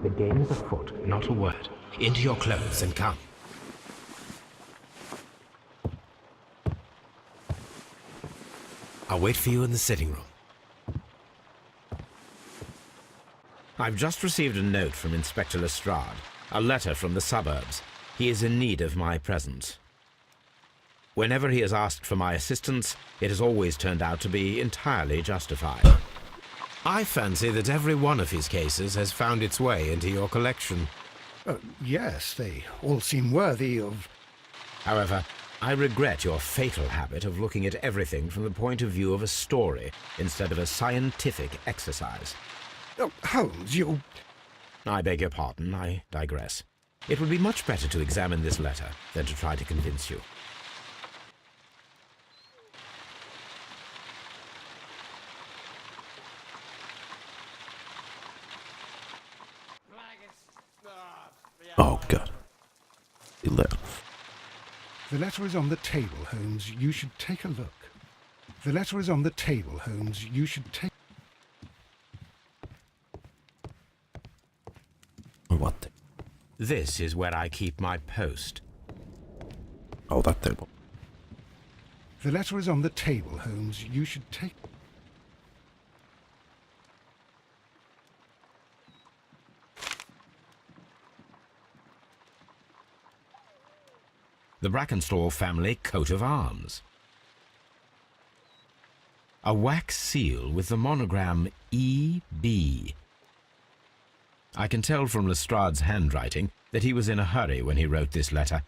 The game is afoot. Not a word. Into your clothes and come. I'll wait for you in the sitting room. I've just received a note from Inspector Lestrade, a letter from the suburbs. He is in need of my presence. Whenever he has asked for my assistance, it has always turned out to be entirely justified. I fancy that every one of his cases has found its way into your collection. Yes, they all seem worthy of... However, I regret your fatal habit of looking at everything from the point of view of a story instead of a scientific exercise. Oh, Holmes, you... I beg your pardon, I digress. It would be much better to examine this letter than to try to convince you. Oh, God. 11. The letter is on the table, Holmes. You should take a look. The letter is on the table, Holmes. You should take... What? This is where I keep my post. Oh, that table. The letter is on the table, Holmes. You should take... The Brackenstall family coat of arms. A wax seal with the monogram E.B. I can tell from Lestrade's handwriting that he was in a hurry when he wrote this letter.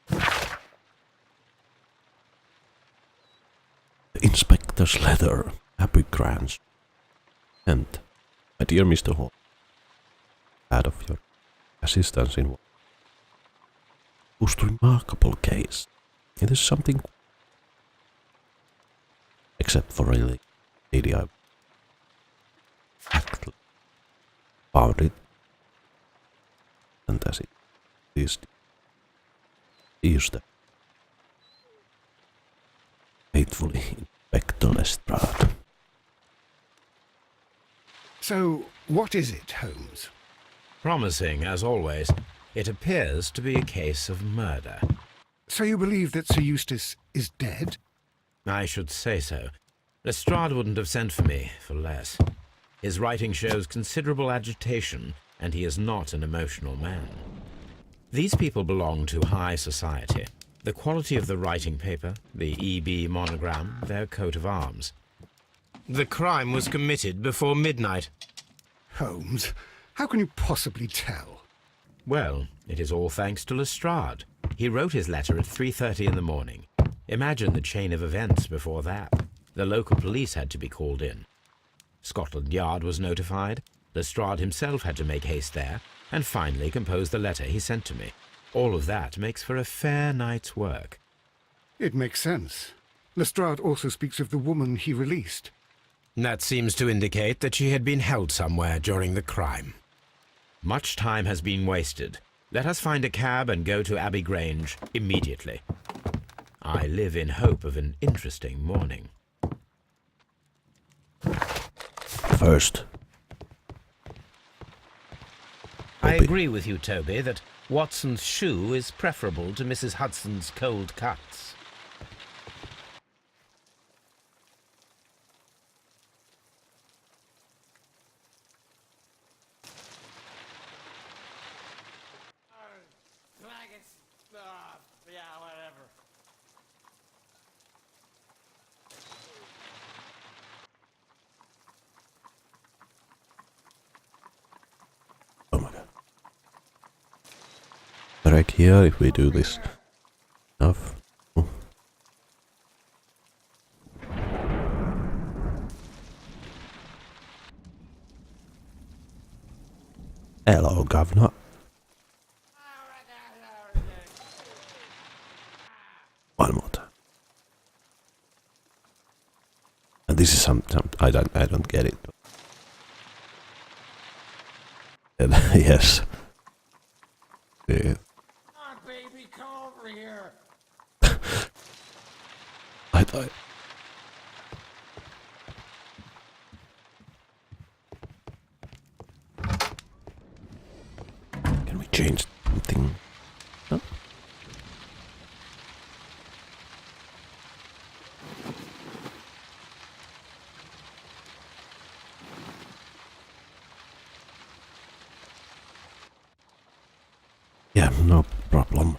The inspector's letter, Abbey, Grange. And, my dear Mr. Hall, glad of your assistance in most remarkable case. It is something, except for really, lady, I actually found it, and as it is the faithfully Inspector Lestrade. So, what is it, Holmes? Promising, as always, it appears to be a case of murder. So you believe that Sir Eustace is dead? I should say so. Lestrade wouldn't have sent for me for less. His writing shows considerable agitation, and he is not an emotional man. These people belong to high society. The quality of the writing paper, the E.B. monogram, their coat of arms. The crime was committed before midnight. Holmes, how can you possibly tell? Well, it is all thanks to Lestrade. He wrote his letter at 3:30 in the morning. Imagine the chain of events before that. The local police had to be called in. Scotland Yard was notified. Lestrade himself had to make haste there, and finally compose the letter he sent to me. All of that makes for a fair night's work. It makes sense. Lestrade also speaks of the woman he released. That seems to indicate that she had been held somewhere during the crime. Much time has been wasted. Let us find a cab and go to Abbey Grange immediately. I live in hope of an interesting morning. First, I agree with you, Toby, that Watson's shoe is preferable to Mrs. Hudson's cold cuts. Yeah, whatever. oh my God. Right here, if we do this stuff. Oh. Hello, Governor. One more time. And this is some I don't get it. And yes. Yeah. Come on, baby, come over here. changed something. No? Yeah, no problem.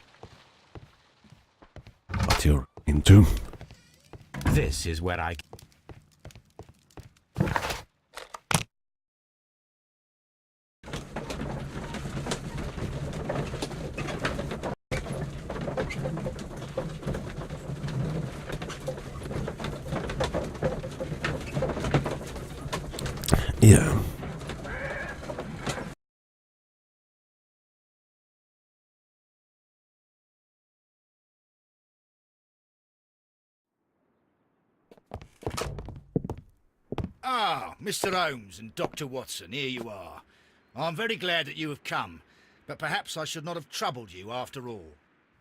What you're into? This is where I... Yeah. Ah, Mr. Holmes and Dr. Watson, here you are. I'm very glad that you have come, but perhaps I should not have troubled you after all.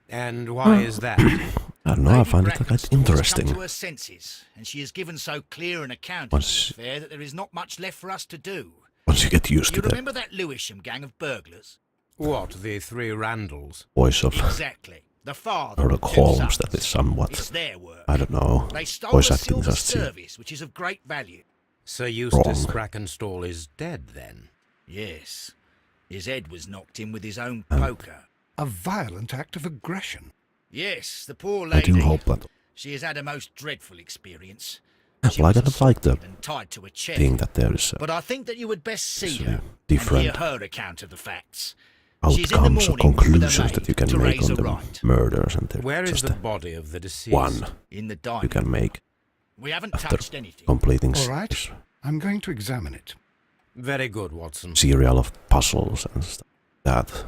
And why is that? I don't know, I Lady find it quite Brackenstall has interesting. come to her senses, and she has given so clear an account of Once- the affair that there is not much left for us to do. Once you get used You to the remember that Lewisham gang of burglars? What, the three Randalls? voice of Exactly. The father Sherlock and two Holmes, sons. that is somewhat, It's their work. I don't know, They stole voice a acting silver just seems service, which is of great value. Sir Eustace Wrong. Brackenstall is dead, then? Yes. His head was knocked in with his own poker. A violent act of aggression. Yes, the poor I lady. do hope that. She has had a most dreadful experience. She Well, I was kind of like the assaulted and tied to a chair. thing that there is But I think that you would best see It's, her different and hear her account of the facts. She's in the outcomes or morning with her conclusions that maid you can make Teresa on the Wright. murders, and there's Where is just the body of the deceased? one In the you dining can room. make We haven't after touched anything. completing All right, this I'm going to examine it. Very good, Watson. serial of puzzles and stuff like that.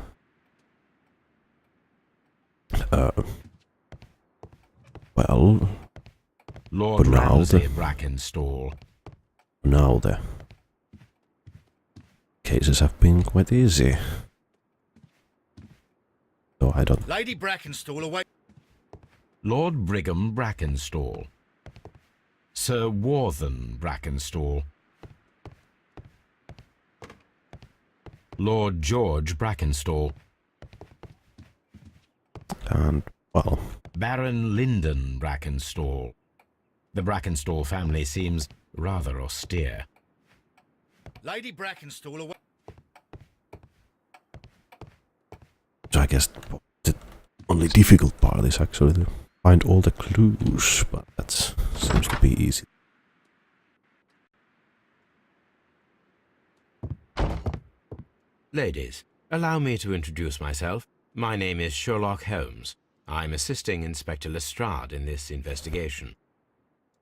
Well, Lord But now Ramsay the- Brackenstall. now the cases have been quite easy. So I don't. Lady Brackenstall away. Lord Brigham Brackenstall. Sir Warthen Brackenstall. Lord George Brackenstall. And, well, Baron Lyndon Brackenstall. The Brackenstall family seems rather austere. Lady Brackenstall away. so I guess the only difficult part is actually to find all the clues, but that seems to be easy. Ladies, allow me to introduce myself. My name is Sherlock Holmes. I'm assisting Inspector Lestrade in this investigation.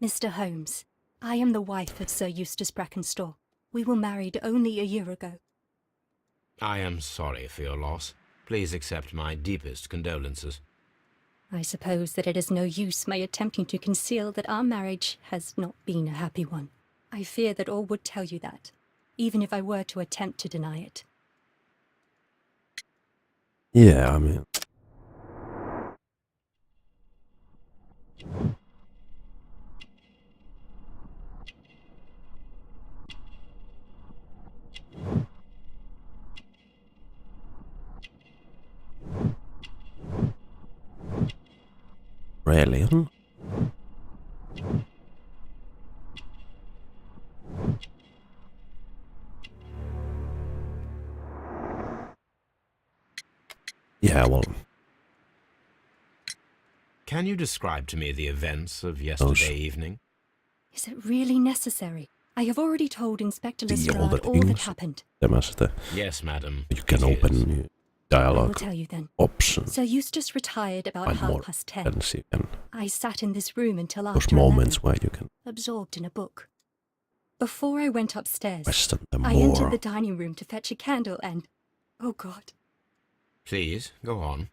Mr. Holmes, I am the wife of Sir Eustace Brackenstall. We were married only a year ago. I am sorry for your loss. Please accept my deepest condolences. I suppose that it is no use my attempting to conceal that our marriage has not been a happy one. I fear that all would tell you that, even if I were to attempt to deny it. Yeah, I mean, really? Yeah, well, Can you describe to me the events of yesterday evening? Is it really necessary? I have already told Inspector all Lestrade the all that things. happened. there must Yes, madam. you can it is. open I will dialogue tell you then. options. Sir Eustace retired about Find more 10:30. and see and I sat in this room until those after moments 11, where you can absorbed in a book. Before I went upstairs, question them I entered more. the dining room to fetch a candle and... Oh God. Please, go on.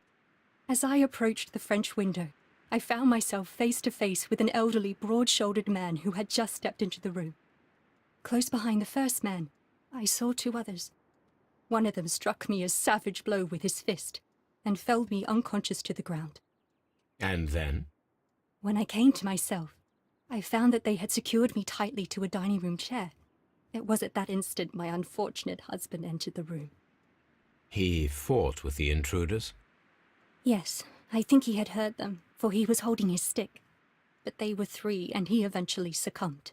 As I approached the French window, I found myself face to face with an elderly, broad-shouldered man who had just stepped into the room. Close behind the first man, I saw two others. One of them struck me a savage blow with his fist and felled me unconscious to the ground. And then? When I came to myself, I found that they had secured me tightly to a dining room chair. It was at that instant my unfortunate husband entered the room. He fought with the intruders? Yes, I think he had heard them, for he was holding his stick. But they were 3, and he eventually succumbed.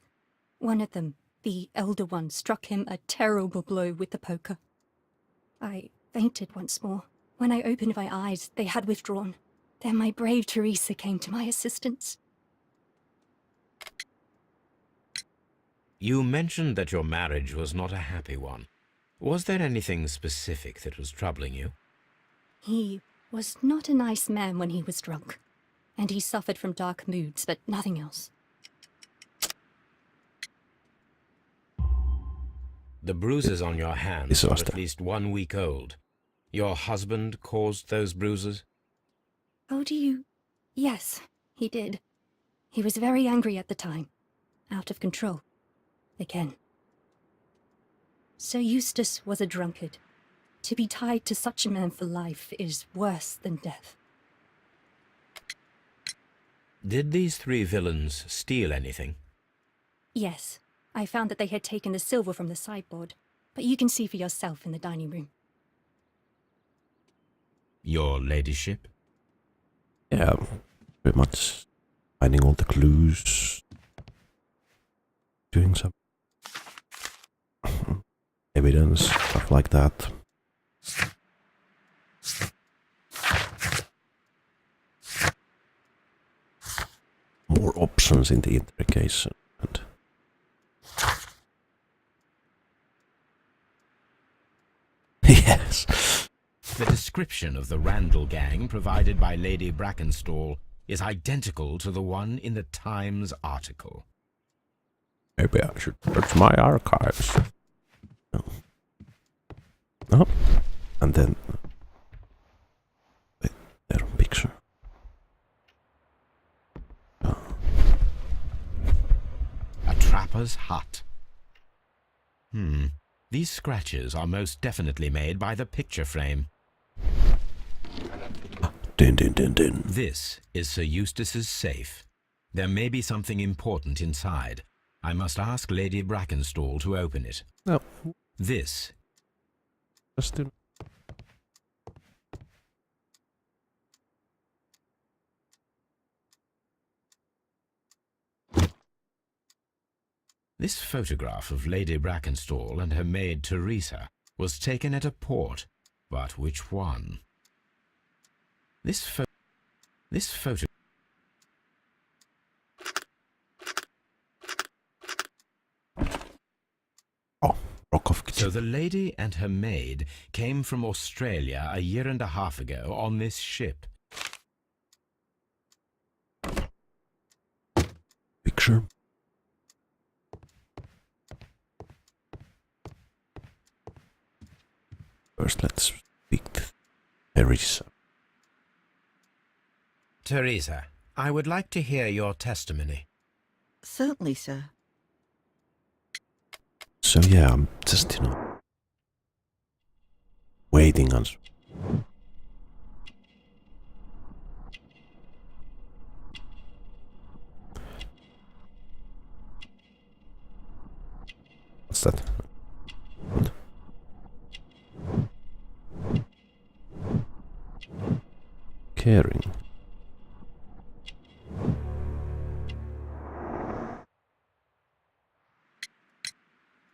One of them, the elder one, struck him a terrible blow with the poker. I fainted once more. When I opened my eyes, they had withdrawn. Then my brave Teresa came to my assistance. You mentioned that your marriage was not a happy one. Was there anything specific that was troubling you? He was not a nice man when he was drunk, and he suffered from dark moods, but nothing else. The bruises on your hands are Disaster. at least 1 week old. Your husband caused those bruises? Oh, do you? Yes, he did. He was very angry at the time. Out of control. Again. Sir Eustace was a drunkard. To be tied to such a man for life is worse than death. Did these 3 villains steal anything? Yes, I found that they had taken the silver from the sideboard, but you can see for yourself in the dining room. Your ladyship? Yeah, pretty much finding all the clues, doing some evidence, stuff like that. More options in the interrogation. And yes. The description of the Randall gang provided by Lady Brackenstall is identical to the one in the Times article. Maybe I should search my archives. No. No. And then... Wait, their picture. A trapper's hut. These scratches are most definitely made by the picture frame. Din din din din. This is Sir Eustace's safe. There may be something important inside. I must ask Lady Brackenstall to open it. No, This just do. This photograph of Lady Brackenstall and her maid Teresa was taken at a port, but which one? This photo. Oh, Rock of So the lady and her maid came from Australia a year and a half ago on this ship. Picture. First, let's speak to Teresa. Teresa, I would like to hear your testimony. Certainly, sir. So yeah, I'm just, waiting on... What's that? What? Caring.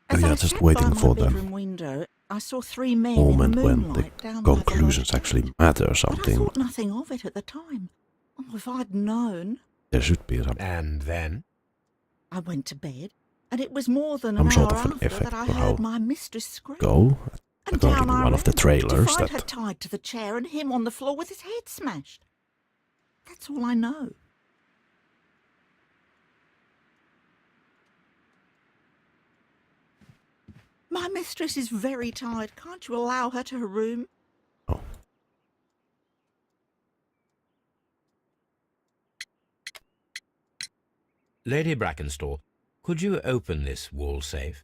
As Yeah, I just sat waiting by my for the bedroom window, I saw 3 men moment in the when the moonlight down by the conclusions lodge. actually matter But I something. thought nothing of it at the time. Oh, if I'd known. There should be some And then? I went to bed, and it was more than Some an sort hour of an after effect that I for how heard my mistress scream. go. And According down to I one of the ran trailers to find her that tied to the chair and him on the floor with his head smashed. That's all I know. My mistress is very tired. Can't you allow her to her room? oh, Lady Brackenstall, could you open this wall safe?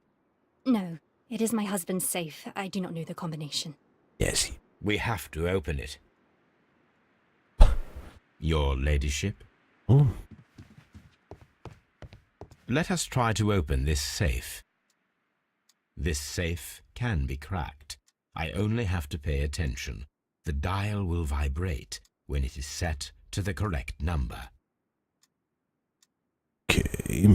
No, it is my husband's safe. I do not know the combination. yes, We have to open it. Your ladyship? oh, Let us try to open this safe. This safe can be cracked. I only have to pay attention. The dial will vibrate when it is set to the correct number. Okay.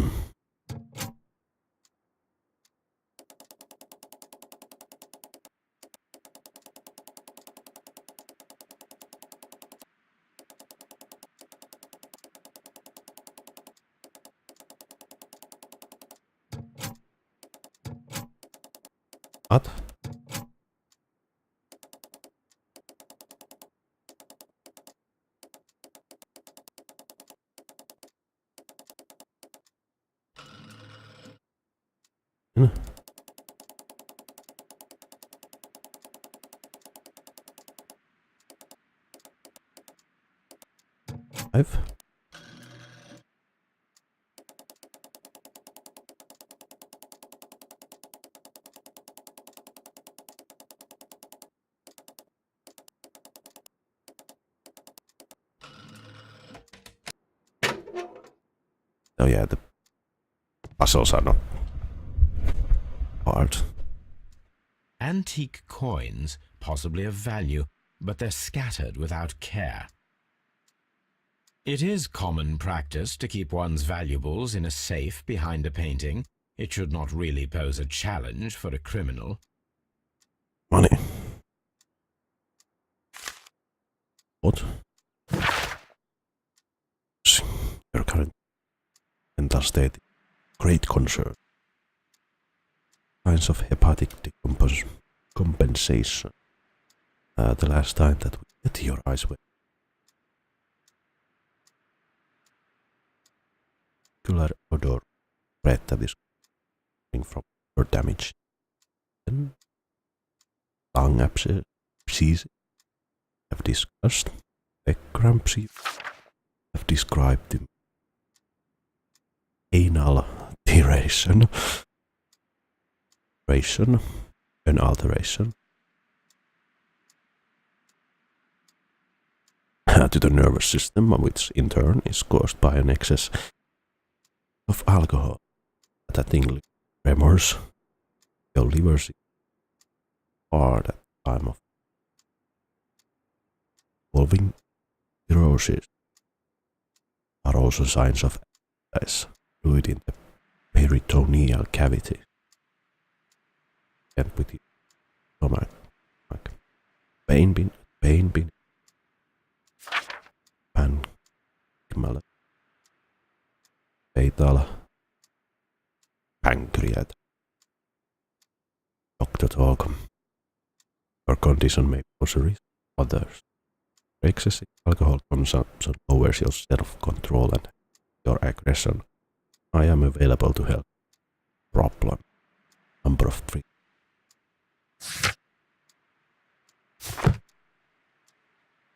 What? Hmm. Five? Oh yeah, the puzzles are not hard. Antique coins, possibly of value, but they're scattered without care. It is common practice to keep one's valuables in a safe behind a painting. It should not really pose a challenge for a criminal. Money. What? Your current mental state, great concern. Signs of hepatic compensation. The last time that your eyes were particular odor, breath that is coming from your damage. Then lung abscess have discussed. Eclampsia have described the anal alteration, an alteration to the nervous system, which in turn is caused by an excess of alcohol. That tingling tremors, your liver is hard at the time of evolving cirrhosis are also signs of abscess fluid in the peritoneal cavity and with the stomach. Pain bin, pancreas, fatal pancreas. Doctor talk. Your condition may pose a risk to others. Excessive alcohol consumption lowers your self-control and your aggression. I am available to help. Problem. Number of 3.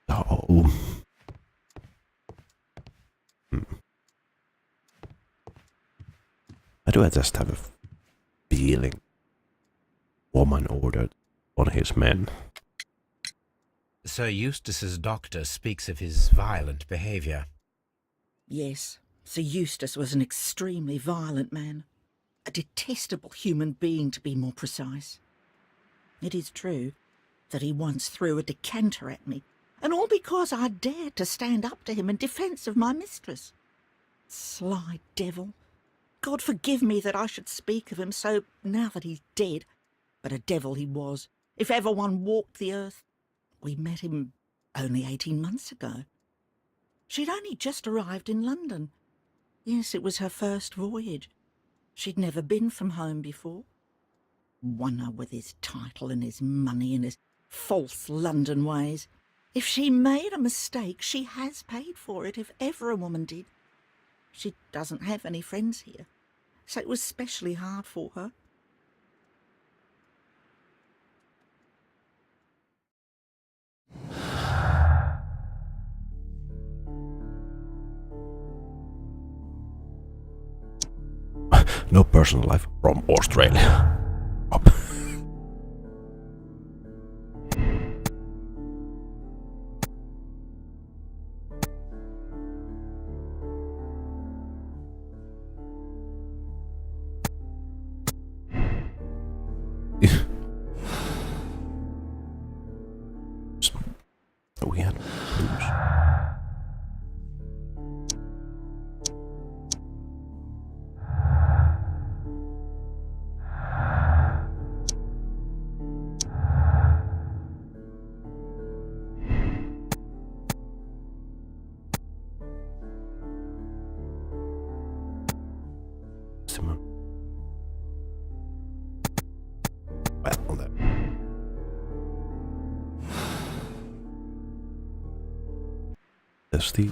Oh. Why do I just have a feeling woman ordered on his men? Sir Eustace's doctor speaks of his violent behaviour. Yes, Sir Eustace was an extremely violent man. A detestable human being, to be more precise. It is true that he once threw a decanter at me, and all because I dared to stand up to him in defence of my mistress. Sly devil. God forgive me that I should speak of him so now that he's dead, but a devil he was, if ever one walked the earth. We met him only 18 months ago. She'd only just arrived in London. Yes, it was her first voyage. She'd never been from home before. Wonder with his title and his money and his false London ways. If she made a mistake, she has paid for it, if ever a woman did. She doesn't have any friends here, so it was specially hard for her. No personal life from Australia. Up. We had booze. Well, then. There's the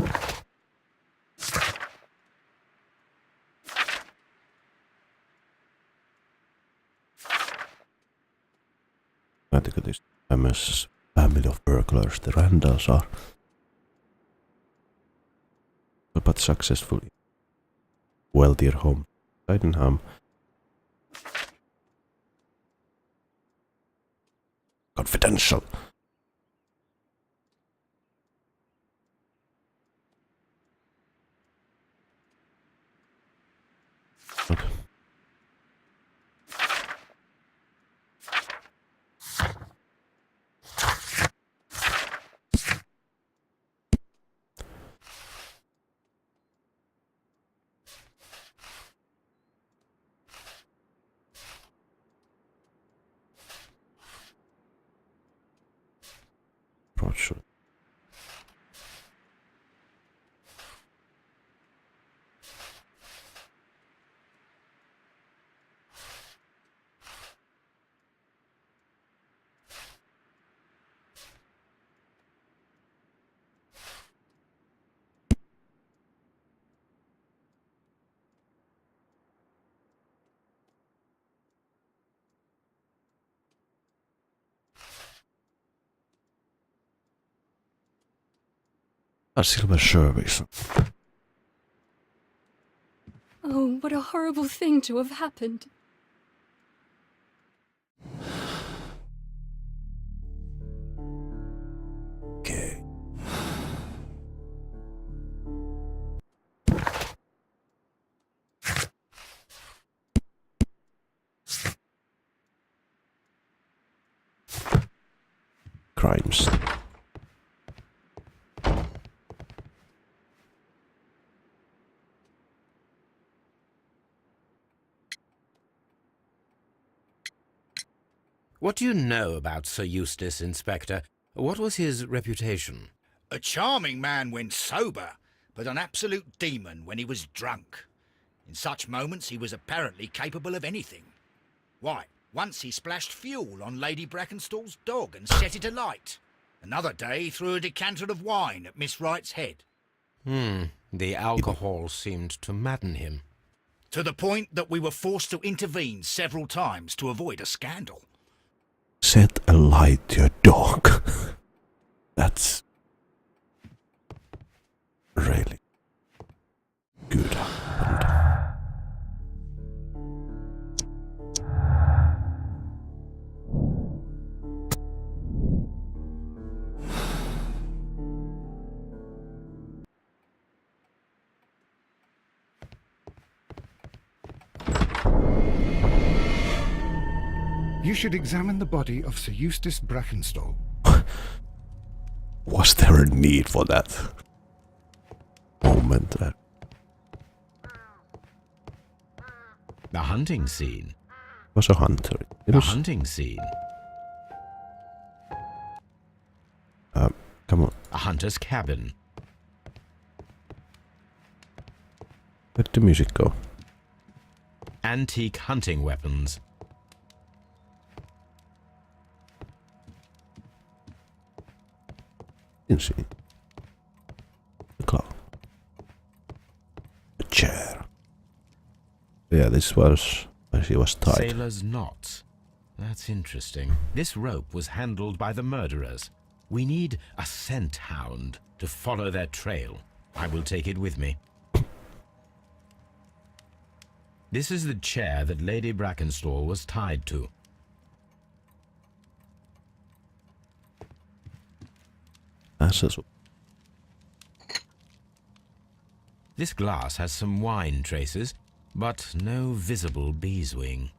I think this famous family of burglars the Randalls are, but successfully wealthier home. Sydenham. Confidential. Okay. Broadsword. A silver service. Oh, what a horrible thing to have happened. Okay. Crimes. What do you know about Sir Eustace, Inspector? What was his reputation? A charming man when sober, but an absolute demon when he was drunk. In such moments he was apparently capable of anything. Why, once he splashed fuel on Lady Brackenstall's dog and set it alight. Another day he threw a decanter of wine at Miss Wright's head. The alcohol seemed to madden him. To the point that we were forced to intervene several times to avoid a scandal. Set a light to your dog. That's really good. You should examine the body of Sir Eustace Brackenstall. Was there a need for that moment there? The hunting scene. Was a hunter. It The was, hunting scene. come on, A hunter's cabin. let the music go. Antique hunting weapons. Didn't see. The clock. A chair. Yeah, this was where she was tied. Sailor's knots. That's interesting. This rope was handled by the murderers. We need a scent hound to follow their trail. I will take it with me. This is the chair that Lady Brackenstall was tied to. This glass has some wine traces, but no visible beeswing.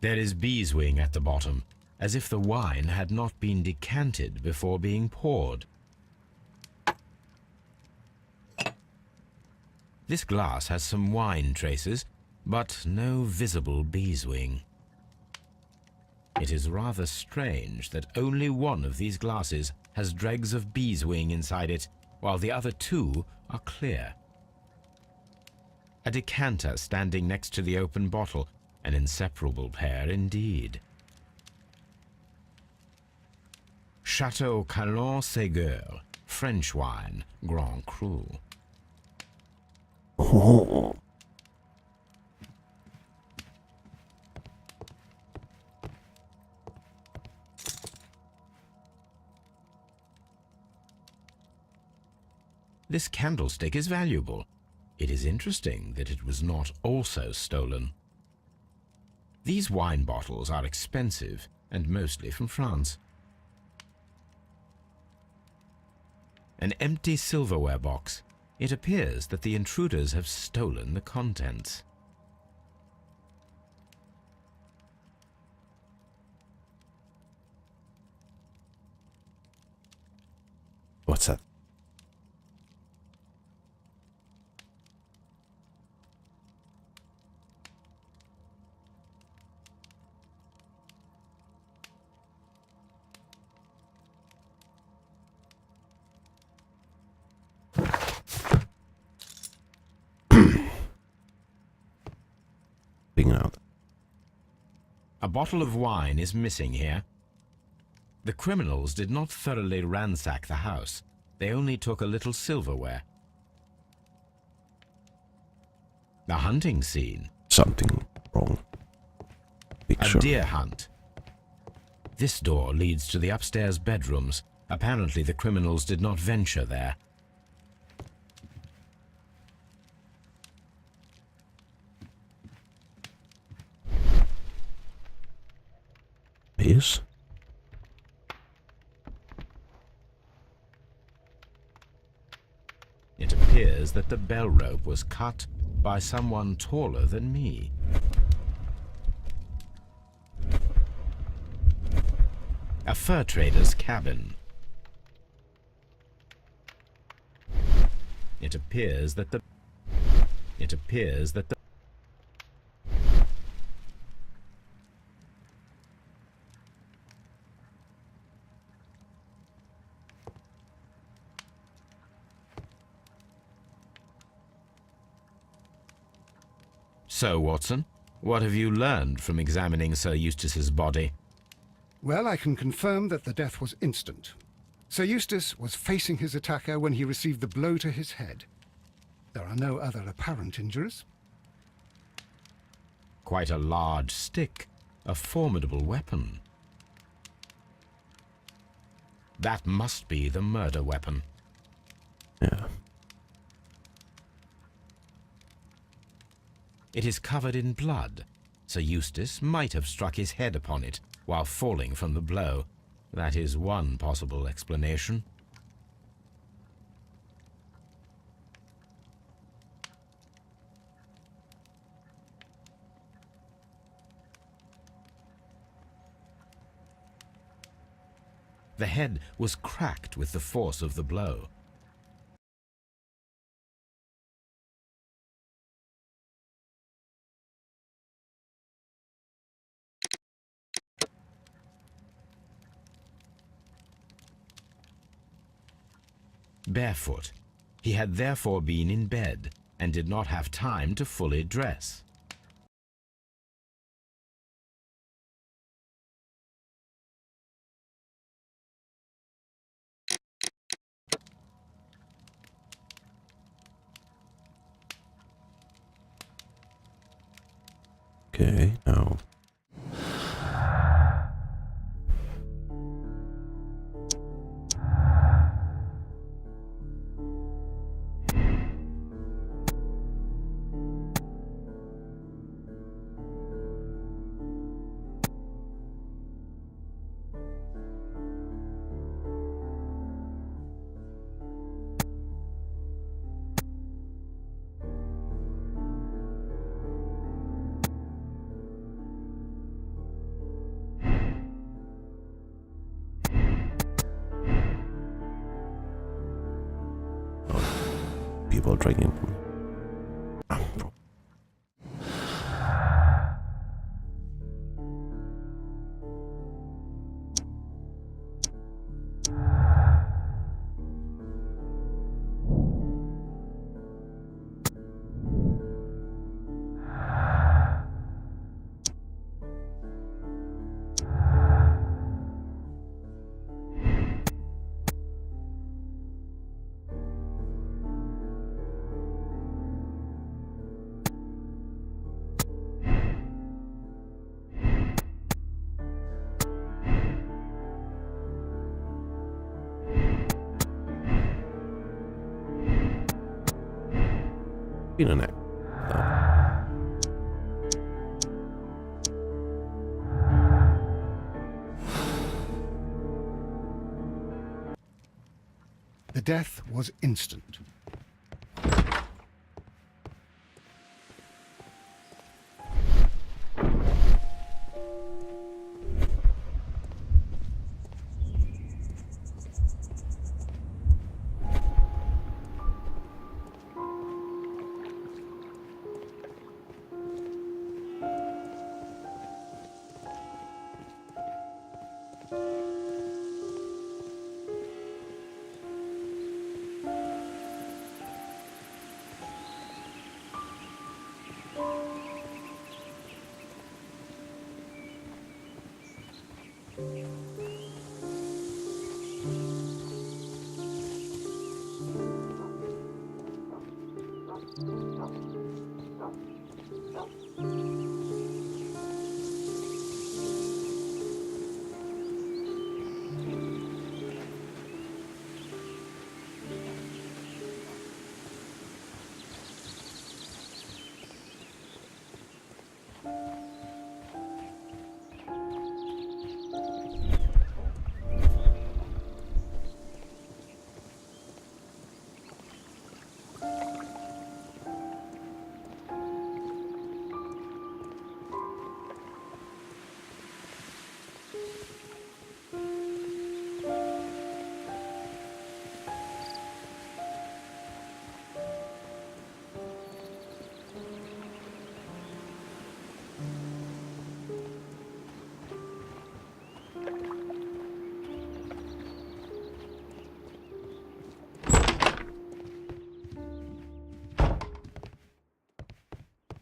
There is beeswing at the bottom, as if the wine had not been decanted before being poured. This glass has some wine traces, but no visible beeswing. It is rather strange that only one of these glasses has dregs of beeswing inside it, while the other two are clear. A decanter standing next to the open bottle, an inseparable pair indeed. Chateau Calon-Ségur, French wine, Grand Cru. Oh. This candlestick is valuable. It is interesting that it was not also stolen. These wine bottles are expensive and mostly from France. An empty silverware box. It appears that the intruders have stolen the contents. What's that? Being out. A bottle of wine is missing here. The criminals did not thoroughly ransack the house. They only took a little silverware. The hunting scene. Something wrong. Picture. A deer hunt. This door leads to the upstairs bedrooms. Apparently the criminals did not venture there. Yes. It appears that the bell rope was cut by someone taller than me. A fur trader's cabin. It appears that the So, Watson, what have you learned from examining Sir Eustace's body? Well, I can confirm that the death was instant. Sir Eustace was facing his attacker when he received the blow to his head. There are no other apparent injuries. Quite a large stick, a formidable weapon. That must be the murder weapon. Yeah. It is covered in blood. Sir Eustace might have struck his head upon it while falling from the blow. That is one possible explanation. The head was cracked with the force of the blow. Barefoot, he had therefore been in bed and did not have time to fully dress. Okay, now. people drinking from it. Been an act. The death was instant.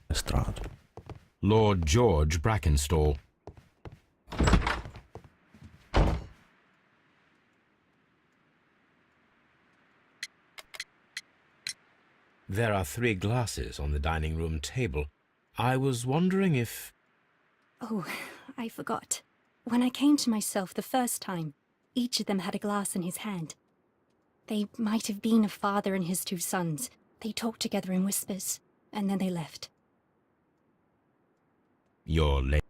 Lestrade. Lord George Brackenstall. There are 3 glasses on the dining room table. I was wondering if... Oh, I forgot. When I came to myself the first time, each of them had a glass in his hand. They might have been a father and his 2 sons. They talked together in whispers, and then they left. You're late.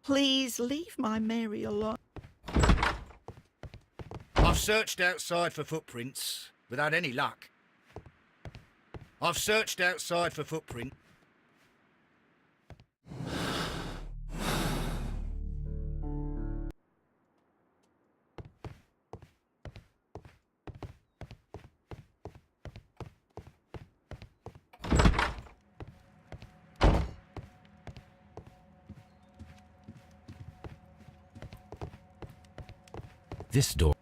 Please leave my Mary alone. I've searched outside for footprints without any luck. I've searched outside for footprints. This door.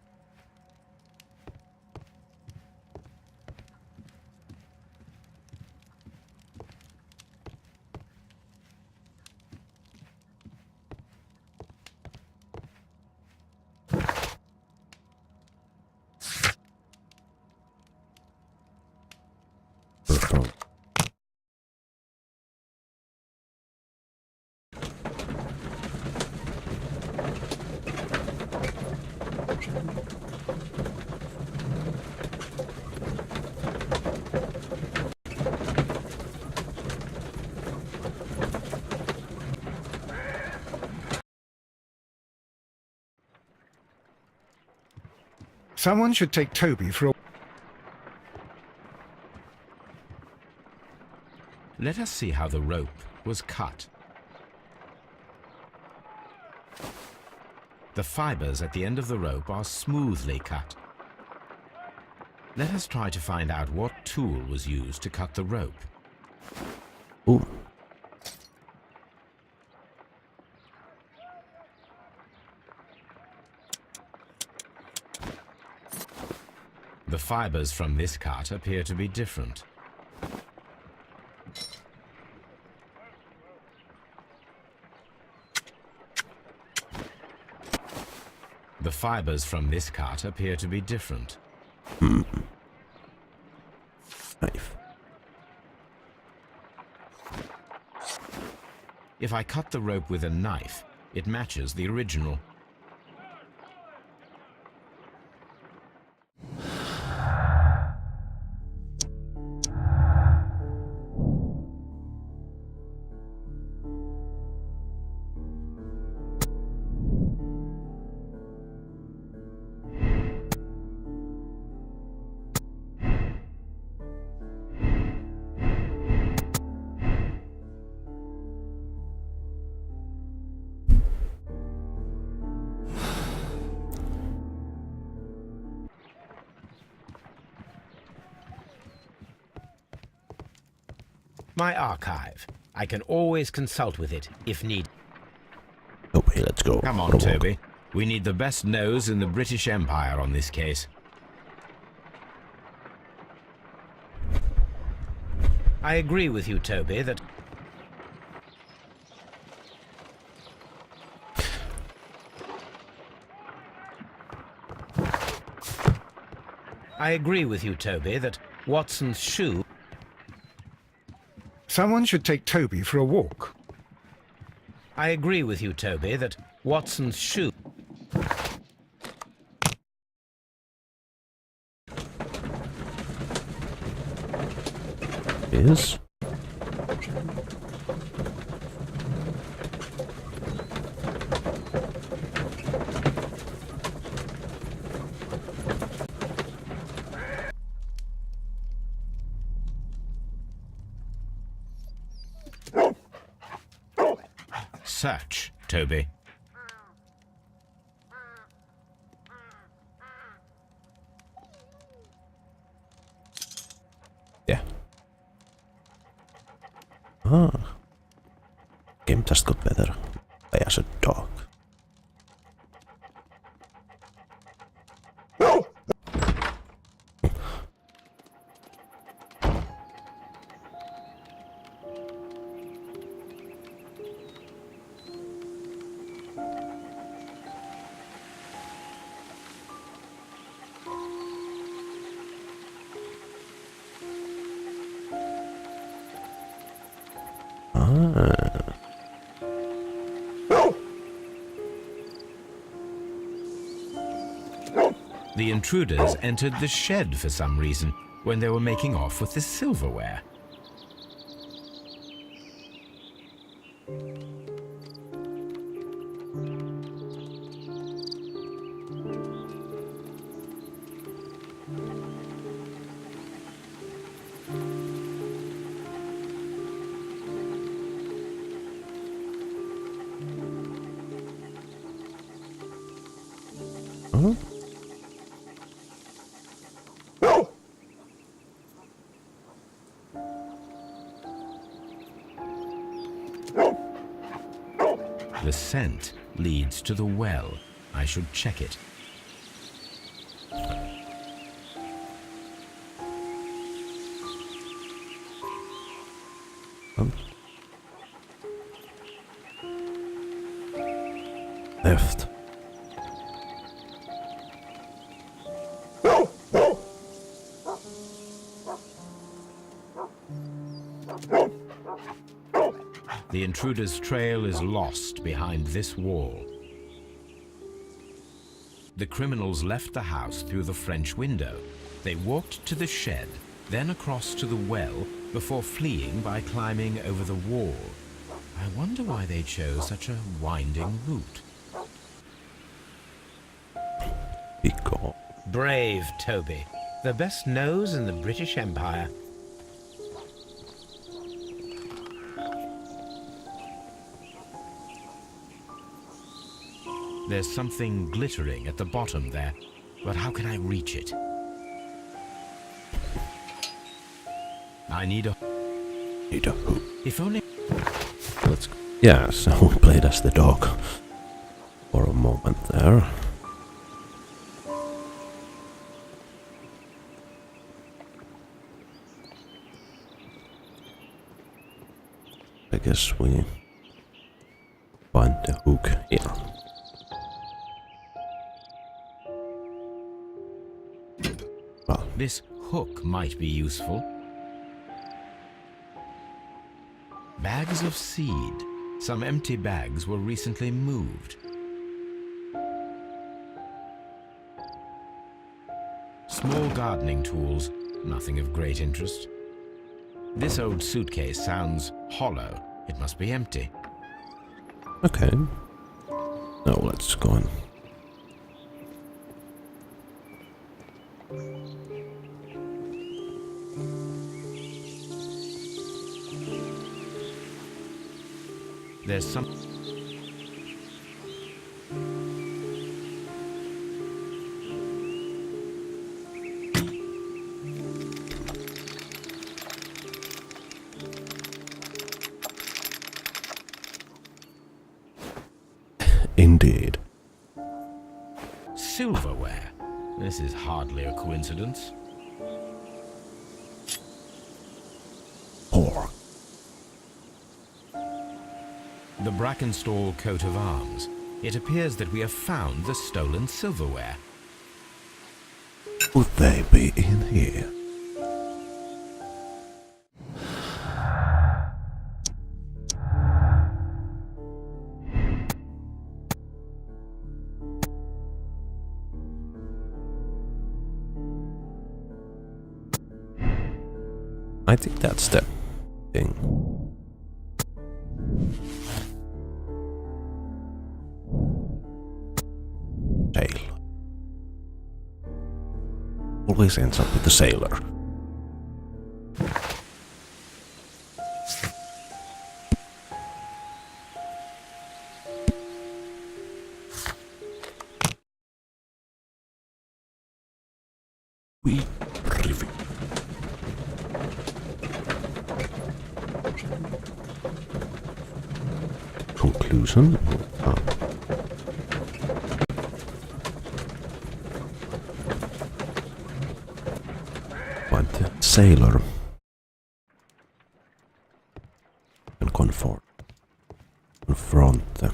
Someone should take Toby for a... Let us see how the rope was cut. The fibers at the end of the rope are smoothly cut. Let us try to find out what tool was used to cut the rope. Ooh. The fibers from this cut appear to be different. The fibers from this cut appear to be different. Knife. If I cut the rope with a knife, it matches the original. My archive. I can always consult with it, if need. Okay, let's go. Come on, For a walk. Toby. We need the best nose in the British Empire on this case. I agree with you, Toby, that... I agree with you, Toby, that Watson's shoe... Someone should take Toby for a walk. I agree with you, Toby, that Watson's shoe... Yes. Search, Toby. Yeah. Ah. Game just got better. Play as a dog. The intruders entered the shed for some reason when they were making off with the silverware. Huh? The scent leads to the well. I should check it. Left. The intruder's trail is lost behind this wall. The criminals left the house through the French window. They walked to the shed, then across to the well, before fleeing by climbing over the wall. I wonder why they chose such a winding route. Because. Brave Toby, the best nose in the British Empire. There's something glittering at the bottom there, but how can I reach it? I need a... Need a hook. If only... Let's go. Yeah, so we played as the dog for a moment there. I guess we find the hook here. Well, This hook might be useful. Bags of seed. Some empty bags were recently moved. Small gardening tools, nothing of great interest. This old suitcase sounds hollow. It must be empty. okay. Now let's go on. There's some... Indeed. silverware. This is hardly a coincidence. Pork. The Brackenstall coat of arms. It appears that we have found the stolen silverware. Would they be in here? I think that's the thing. Sailor. Always ends up with the sailor. We review. Conclusion. But the sailor can confront the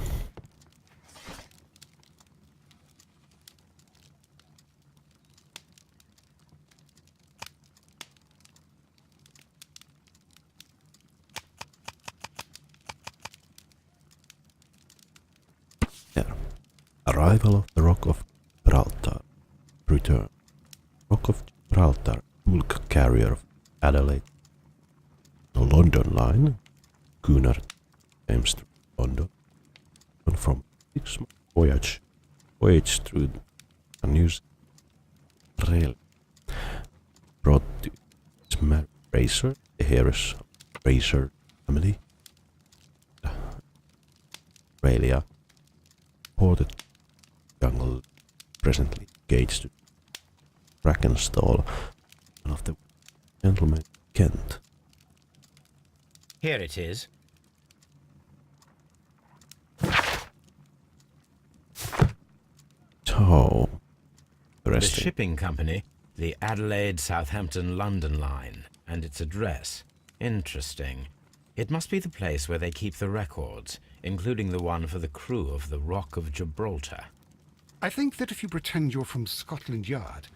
arrival of the Rock of Gibraltar. Return. Rock of Gibraltar, bulk carrier of Adelaide. The London line, Cunard, Thames to London. And from 6 month voyage through a New Zealand rail. Brought to its Racer, the heirs of Racer family. Australia. Ported jungle, presently engaged to Brackenstall, one of the gentlemen Kent. Here it is. So, The interesting. shipping company, the Adelaide, Southampton, London line, and its address. Interesting. It must be the place where they keep the records, including the one for the crew of the Rock of Gibraltar. I think that if you pretend you're from Scotland Yard,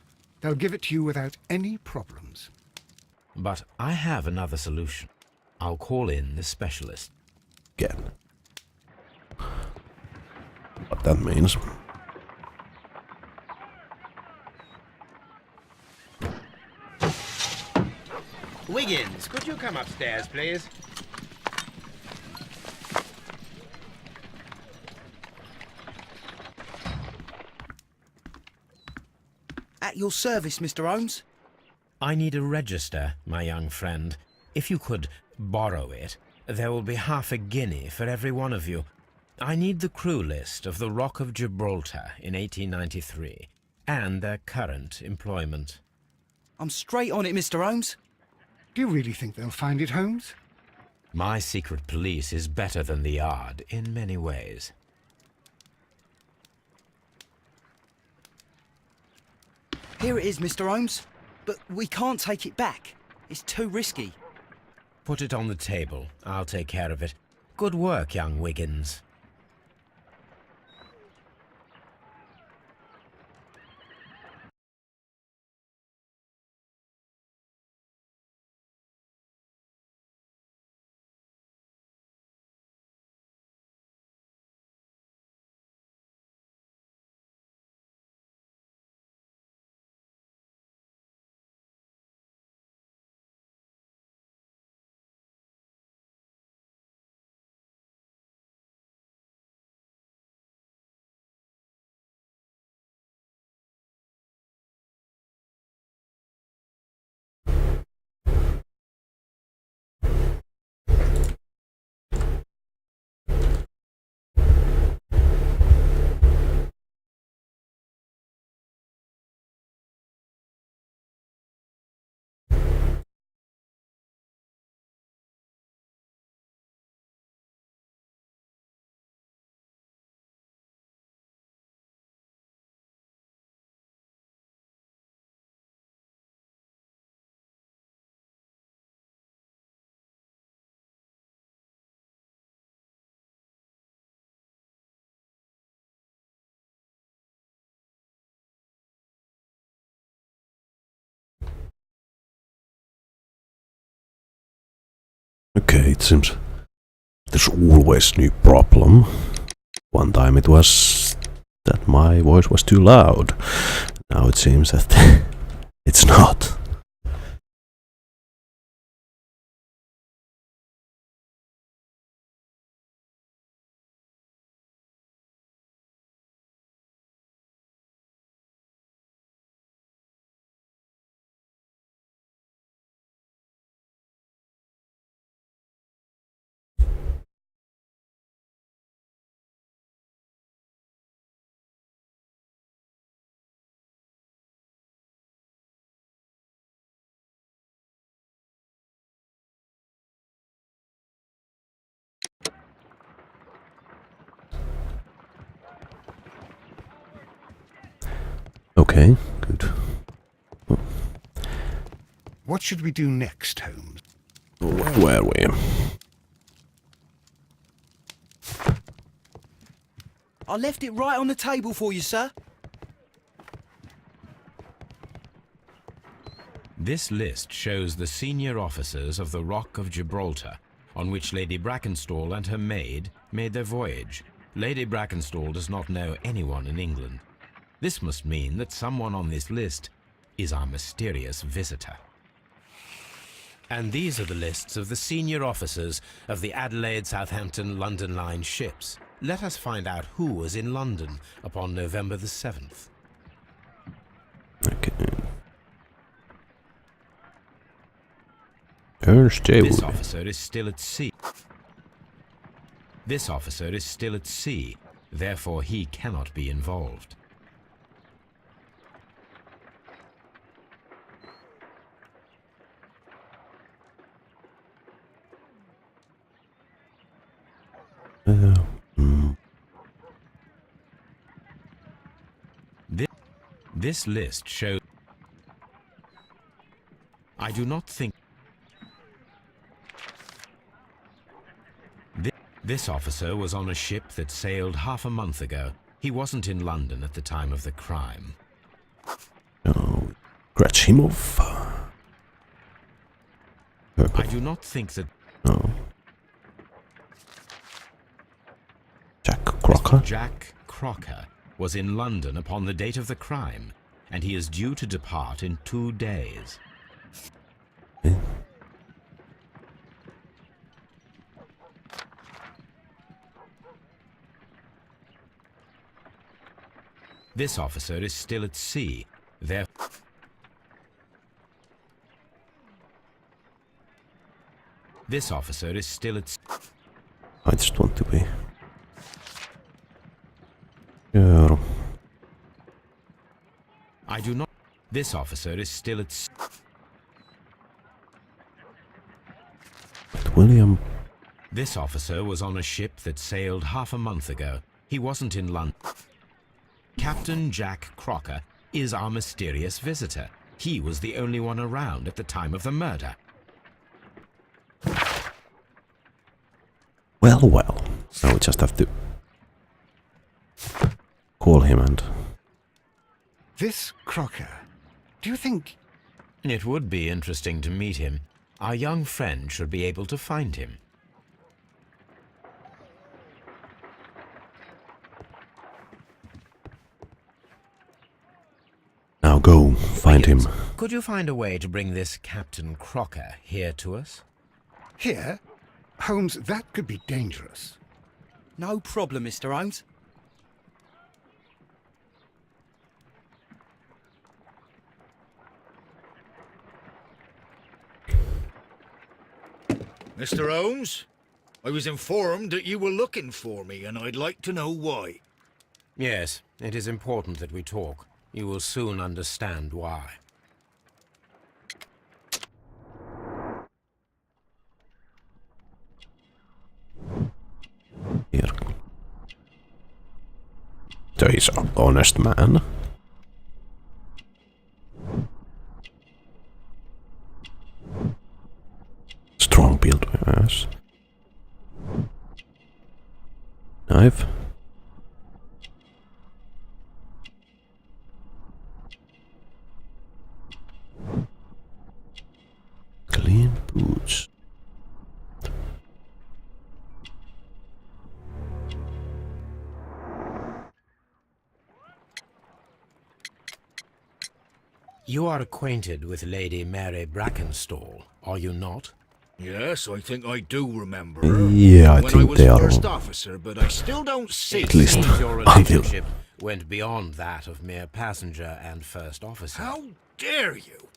they'll give it to you without any problems. But I have another solution. I'll call in the specialist. Again. What that means. Wiggins, could you come upstairs, please? At your service, Mr. Holmes. I need a register, my young friend. If you could borrow it, there will be half a guinea for every one of you. I need the crew list of the Rock of Gibraltar in 1893 and their current employment. I'm straight on it, Mr. Holmes. Do you really think they'll find it, Holmes? My secret police is better than the Yard in many ways. Here it is, Mr. Holmes. But we can't take it back. It's too risky. Put it on the table. I'll take care of it. Good work, young Wiggins. Okay, it seems there's always new problem. One time it was that my voice was too loud. Now it seems that it's not. Okay, good. What should we do next, Holmes? Where were we? I left it right on the table for you, sir. This list shows the senior officers of the Rock of Gibraltar, on which Lady Brackenstall and her maid made their voyage. Lady Brackenstall does not know anyone in England. This must mean that someone on this list is our mysterious visitor. And these are the lists of the senior officers of the Adelaide, Southampton, London Line ships. Let us find out who was in London upon November the 7th. Okay. Ernst J. This Wood. officer is still at sea. This officer is still at sea, therefore he cannot be involved. This list shows... I do not think... This officer was on a ship that sailed half a month ago. He wasn't in London at the time of the crime. Oh, Grachimov. I do not think that... No. Jack Crocker. Jack Crocker was in London upon the date of the crime, and he is due to depart in 2 days. Eh? This officer is still at sea, This officer is still at sea. I just want to be sure. I do not... This officer is still at sea. William. This officer was on a ship that sailed half a month ago. He wasn't in London. Captain Jack Crocker is our mysterious visitor. He was the only one around at the time of the murder. Well, well. Now we just have to call him and... This Crocker, do you think... It would be interesting to meet him. Our young friend should be able to find him. Now go, find him. Could you find a way to bring this Captain Crocker here to us? Here? Holmes, that could be dangerous. No problem, Mr. Holmes. Mr. Holmes, I was informed that you were looking for me, and I'd like to know why. Yes, it is important that we talk. You will soon understand why. Here. There is an honest man. Strong build, yes. Knife. Clean boots. You are acquainted with Lady Mary Brackenstall, are you not? Yes, I think I do remember her. Yeah, I when think I was they are first officer, but I still don't see. at least Seems your until... relationship went beyond that of mere passenger and first officer. How dare you?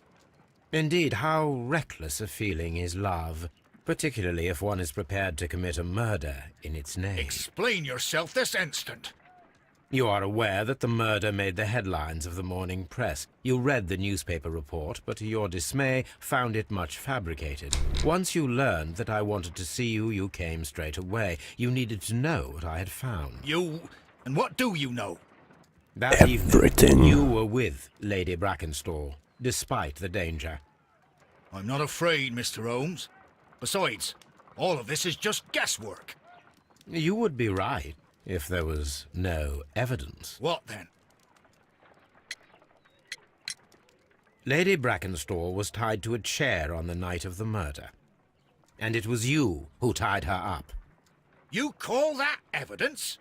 Indeed, how reckless a feeling is love, particularly if one is prepared to commit a murder in its name. Explain yourself this instant. You are aware that the murder made the headlines of the morning press. You read the newspaper report, but to your dismay, found it much fabricated. Once you learned that I wanted to see you, you came straight away. You needed to know what I had found. You... and what do you know? That Everything. evening, you were with Lady Brackenstall, despite the danger. I'm not afraid, Mr. Holmes. Besides, all of this is just guesswork. You would be right if there was no evidence. What then? Lady Brackenstall was tied to a chair on the night of the murder. And it was you who tied her up. You call that evidence?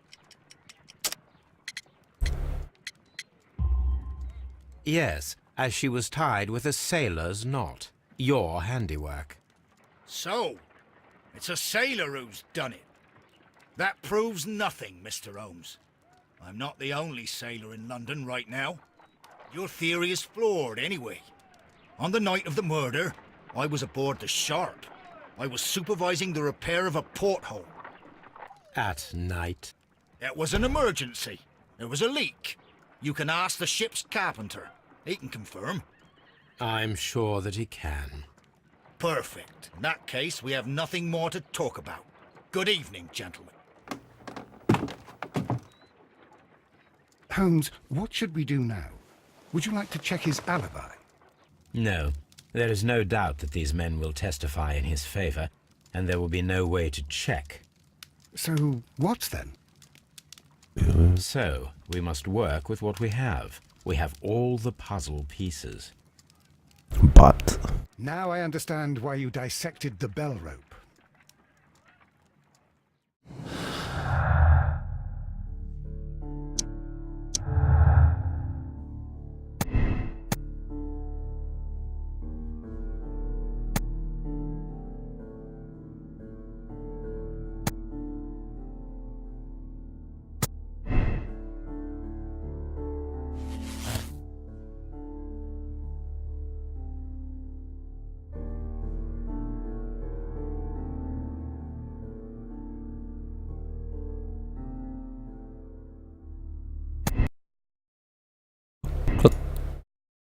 Yes, as she was tied with a sailor's knot. Your handiwork. So, it's a sailor who's done it. That proves nothing, Mr. Holmes. I'm not the only sailor in London right now. Your theory is flawed anyway. On the night of the murder, I was aboard the Sharp. I was supervising the repair of a porthole. At night. It was an emergency. There was a leak. You can ask the ship's carpenter. He can confirm. I'm sure that he can. Perfect. In that case, we have nothing more to talk about. Good evening, gentlemen. Holmes, what should we do now? Would you like to check his alibi? No, there is no doubt that these men will testify in his favor, and there will be no way to check. So, what then? So, we must work with what we have. We have all the puzzle pieces. But... Now I understand why you dissected the bell rope.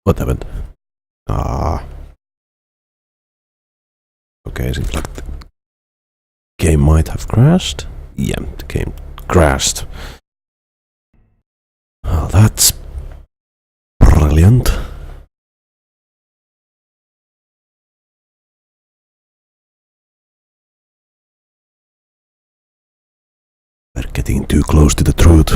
What happened? Ah. Okay, seems like game might have crashed. Yeah, the game crashed. Well, that's brilliant. We're getting too close to the truth.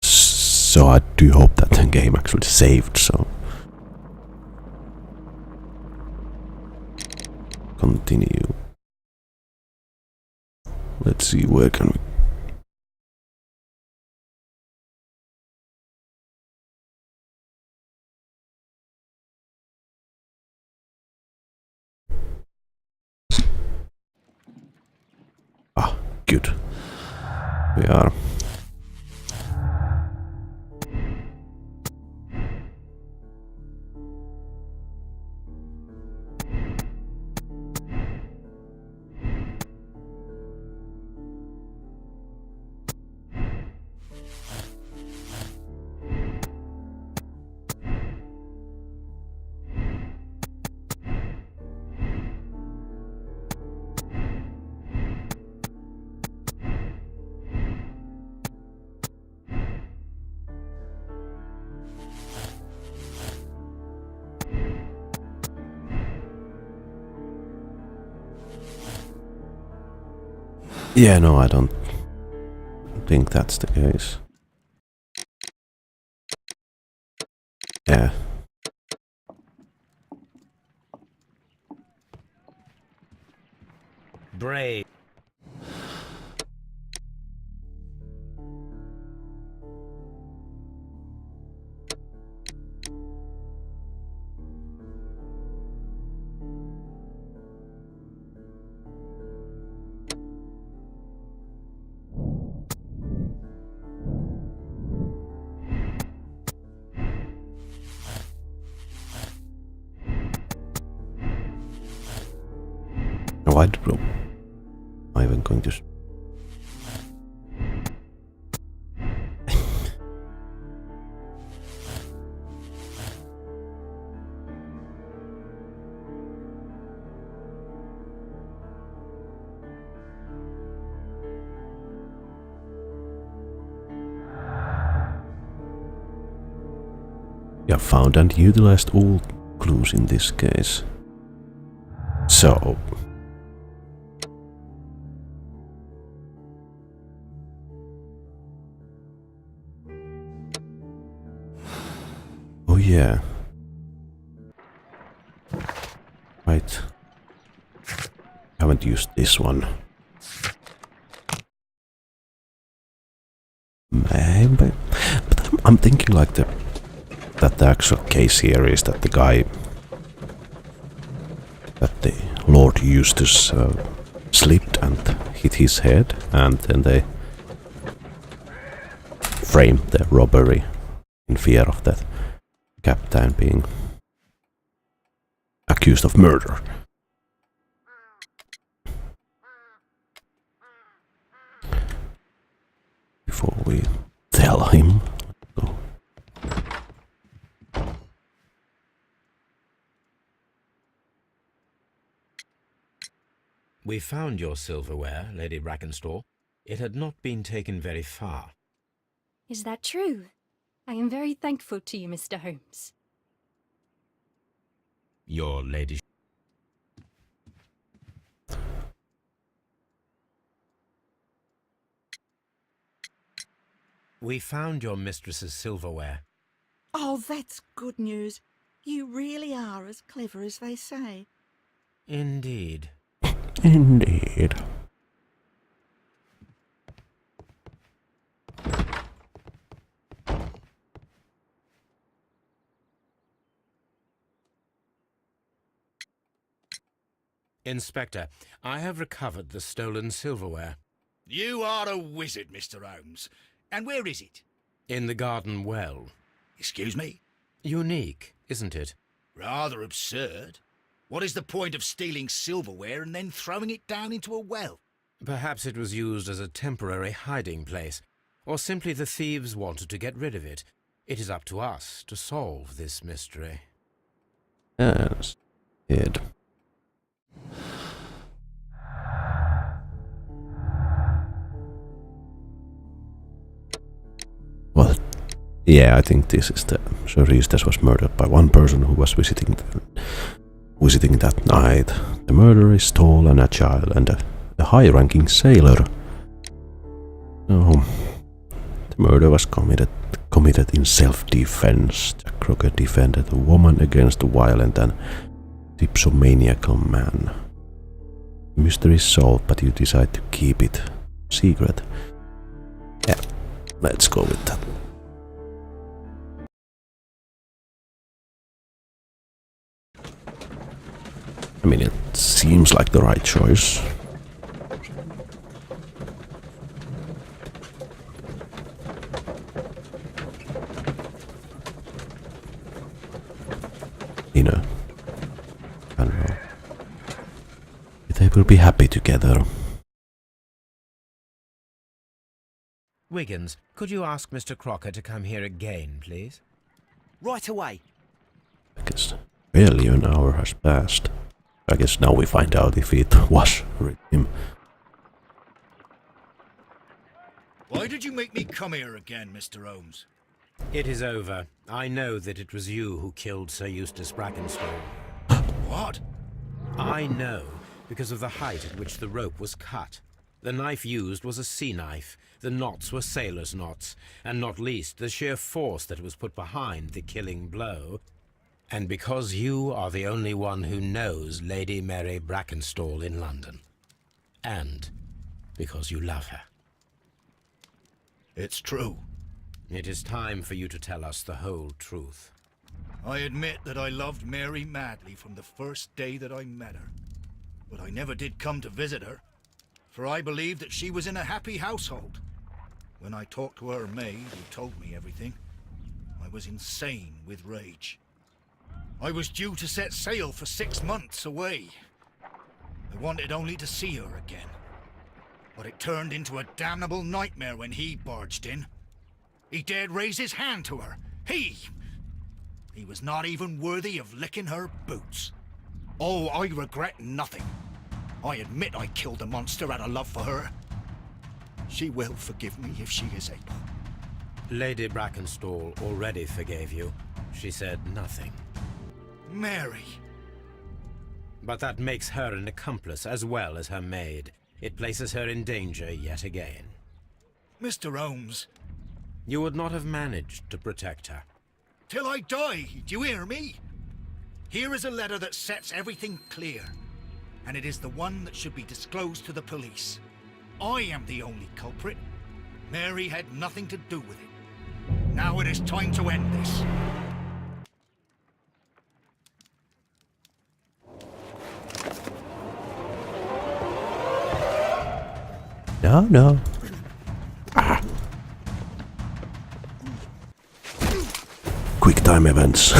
So I do hope that the game actually saved, so continue. Let's see, where can we... Ah, good. We are... Yeah, no, I don't think that's the case. Yeah. Brave. No, I don't know. I'm even going to... We have found and utilized all clues in this case. So... Oh yeah. Right. Haven't used this one. Maybe. But I'm thinking like that the actual case here is that the guy, that the Lord Eustace slipped and hit his head, and then they framed the robbery in fear of that captain being accused of murder. Before we tell him. So. We found your silverware, Lady Brackenstall. It had not been taken very far. Is that true? I am very thankful to you, Mr. Holmes. Your ladyship. We found your mistress's silverware. Oh, that's good news. You really are as clever as they say. Indeed. Indeed. Inspector, I have recovered the stolen silverware. You are a wizard, Mr. Holmes. And where is it? In the garden well. Excuse me? Unique, isn't it? Rather absurd. What is the point of stealing silverware and then throwing it down into a well? Perhaps it was used as a temporary hiding place, or simply the thieves wanted to get rid of it. It is up to us to solve this mystery. Yes, it. Well, yeah, I think this is the Sir Eustace was murdered by one person who was visiting that night. The murderer is tall and agile and a high-ranking sailor. Oh, the murder was committed in self-defense. Jack Crocker defended a woman against a violent and dipsomaniacal man. The mystery is solved, but you decide to keep it secret. Yeah, let's go with that. I mean, it seems like the right choice. You know, I don't know. They will be happy together. Wiggins, could you ask Mr. Crocker to come here again, please? Right away. I guess barely an hour has passed. I guess now we find out if it was him. Why did you make me come here again, Mr. Holmes? It is over. I know that it was you who killed Sir Eustace Brackenstall. What? I know, because of the height at which the rope was cut. The knife used was a sea knife, the knots were sailor's knots, and not least the sheer force that was put behind the killing blow. And because you are the only one who knows Lady Mary Brackenstall in London. And because you love her. It's true. It is time for you to tell us the whole truth. I admit that I loved Mary madly from the first day that I met her. But I never did come to visit her, for I believed that she was in a happy household. When I talked to her maid, who told me everything, I was insane with rage. I was due to set sail for 6 months away. I wanted only to see her again. But it turned into a damnable nightmare when he barged in. He dared raise his hand to her. He was not even worthy of licking her boots. Oh, I regret nothing. I admit I killed the monster out of love for her. She will forgive me if she is able. Lady Brackenstall already forgave you. She said nothing. Mary. But that makes her an accomplice as well as her maid. It places her in danger yet again. Mr. Holmes. You would not have managed to protect her. Till I die, do you hear me? Here is a letter that sets everything clear. And it is the one that should be disclosed to the police. I am the only culprit. Mary had nothing to do with it. Now it is time to end this. No. Quick time events.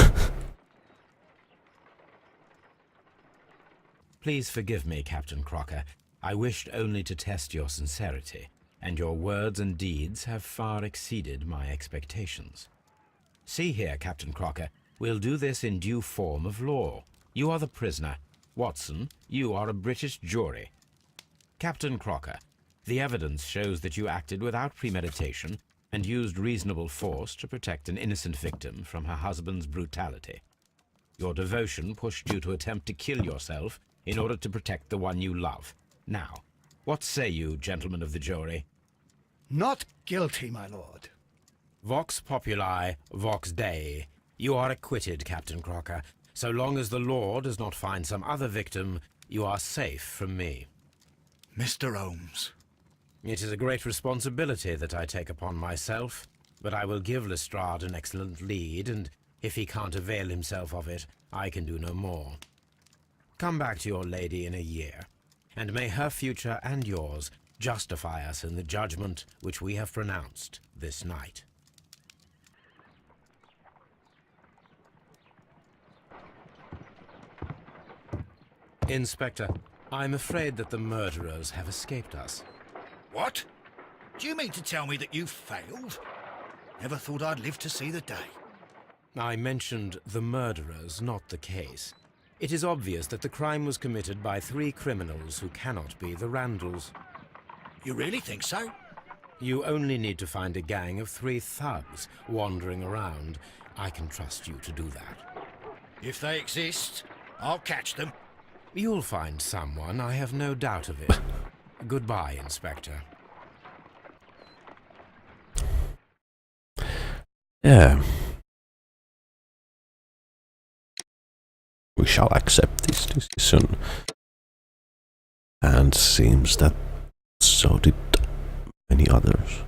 Please forgive me, Captain Crocker. I wished only to test your sincerity, and your words and deeds have far exceeded my expectations. See here, Captain Crocker, we'll do this in due form of law. You are the prisoner. Watson, you are a British jury. Captain Crocker, the evidence shows that you acted without premeditation and used reasonable force to protect an innocent victim from her husband's brutality. Your devotion pushed you to attempt to kill yourself in order to protect the one you love. Now, what say you, gentlemen of the jury? Not guilty, my lord. Vox populi, vox Dei. You are acquitted, Captain Crocker. So long as the law does not find some other victim, you are safe from me. Mr. Holmes. It is a great responsibility that I take upon myself, but I will give Lestrade an excellent lead, and if he can't avail himself of it, I can do no more. Come back to your lady in a year, and may her future and yours justify us in the judgment which we have pronounced this night. Inspector, I'm afraid that the murderers have escaped us. What? Do you mean to tell me that you failed? Never thought I'd live to see the day. I mentioned the murderers, not the case. It is obvious that the crime was committed by 3 criminals who cannot be the Randalls. You really think so? You only need to find a gang of 3 thugs wandering around. I can trust you to do that. If they exist, I'll catch them. You'll find someone, I have no doubt of it. Goodbye, Inspector. Yeah. We shall accept this decision. And seems that so did many others.